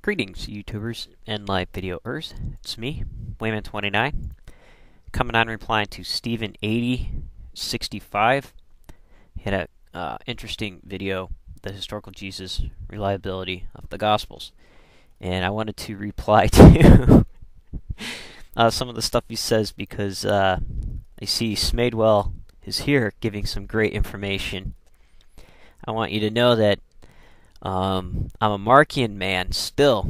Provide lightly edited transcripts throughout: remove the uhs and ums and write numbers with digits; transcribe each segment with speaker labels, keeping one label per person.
Speaker 1: Greetings, YouTubers and live videoers. It's me, Wayman29, coming on replying to Steven8065. He had a interesting video, the historical Jesus reliability of the Gospels, and I wanted to reply to some of the stuff he says because I see Smadewell is here giving some great information. I want you to know that I'm a Markian man still,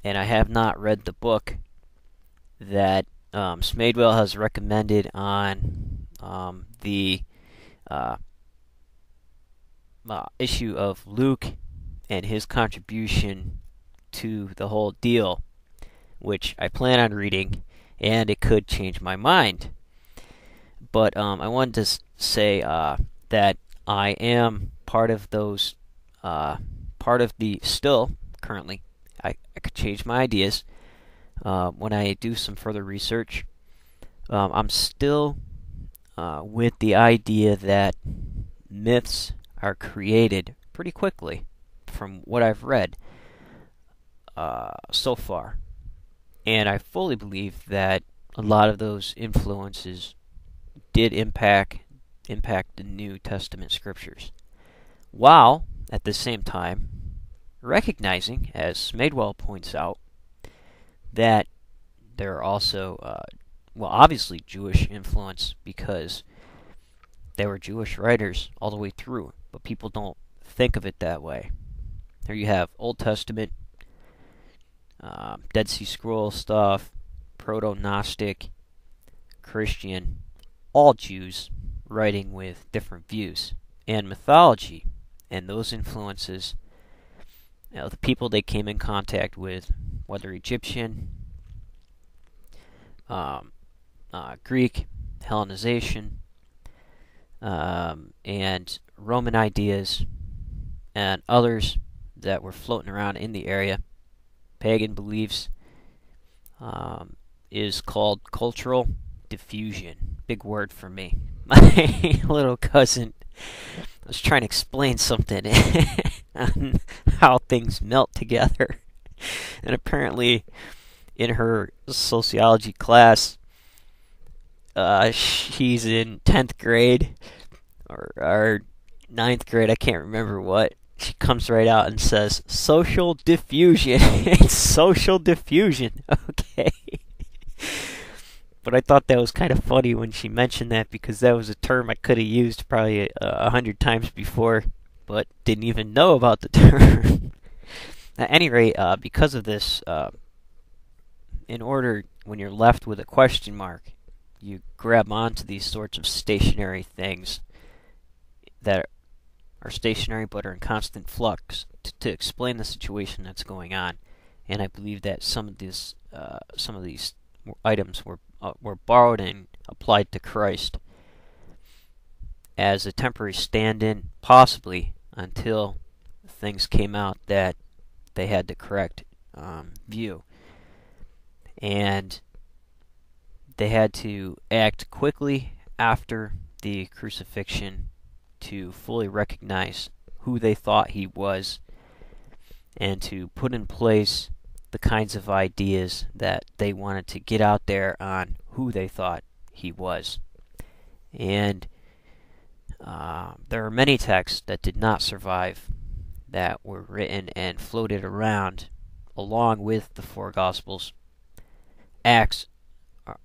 Speaker 1: and I have not read the book that Smadewell has recommended on the issue of Luke and his contribution to the whole deal, which I plan on reading, and it could change my mind. But I wanted to say that I am part of those still currently. I could change my ideas when I do some further research. I'm still with the idea that myths are created pretty quickly from what I've read so far. And I fully believe that a lot of those influences did impact the New Testament scriptures, while at the same time recognizing, as Smadewell points out, that there are also, obviously Jewish influence because they were Jewish writers all the way through, but people don't think of it that way. There you have Old Testament, Dead Sea Scroll stuff, Proto-Gnostic, Christian, all Jews writing with different views, and mythology, and those influences, the people they came in contact with, whether Egyptian, Greek, Hellenization, and Roman ideas, and others that were floating around in the area, pagan beliefs, is called cultural diffusion. Big word for me. My little cousin was trying to explain something on how things melt together. And apparently, in her sociology class, she's in 10th grade, or 9th grade, I can't remember what. She comes right out and says, social diffusion. It's social diffusion. Okay. But I thought that was kind of funny when she mentioned that, because that was a term I could have used probably 100 times before, but didn't even know about the term. At any rate, because of this, in order, when you're left with a question mark, you grab onto these sorts of stationary things that are stationary but are in constant flux to explain the situation that's going on. And I believe that some of these items were borrowed and applied to Christ as a temporary stand-in, possibly until things came out that they had the correct view. And they had to act quickly after the crucifixion to fully recognize who they thought he was, and to put in place the kinds of ideas that they wanted to get out there on who they thought he was. And there are many texts that did not survive, that were written and floated around along with the four Gospels. Acts,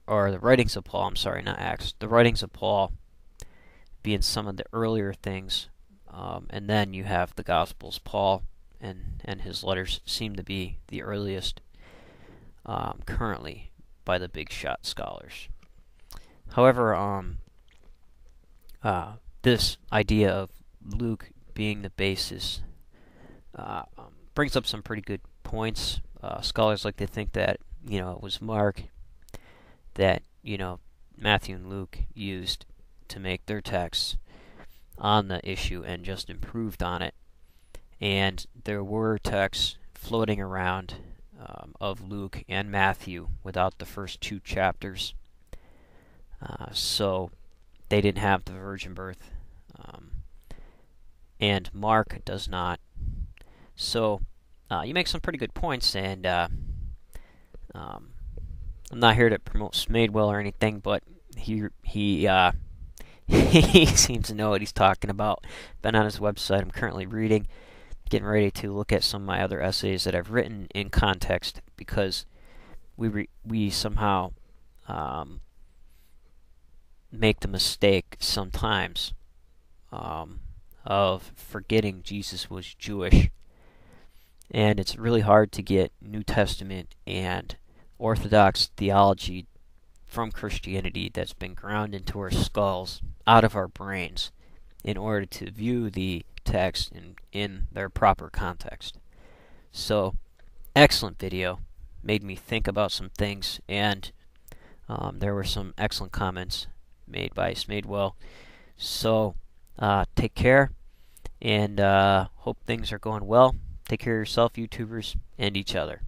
Speaker 1: or the writings of Paul, I'm sorry, not Acts, the writings of Paul being some of the earlier things, and then you have the Gospels. Paul and his letters seem to be the earliest currently by the big shot scholars. However, this idea of Luke being the basis brings up some pretty good points. Scholars like to think that, it was Mark that, Matthew and Luke used to make their texts on the issue and just improved on it. And there were texts floating around of Luke and Matthew without the first two chapters. So they didn't have the virgin birth. And Mark does not. So you make some pretty good points, and um, I'm not here to promote Smadewell or anything, but he he seems to know what he's talking about. Been on his website. I'm currently reading, getting ready to look at some of my other essays that I've written in context, because we somehow make the mistake sometimes of forgetting Jesus was Jewish, and it's really hard to get New Testament and Orthodox theology from Christianity that's been ground into our skulls out of our brains in order to view the text in their proper context. So, excellent video. Made me think about some things, and there were some excellent comments made by Smadewell. So, take care, and hope things are going well. Take care of yourself, YouTubers, and each other.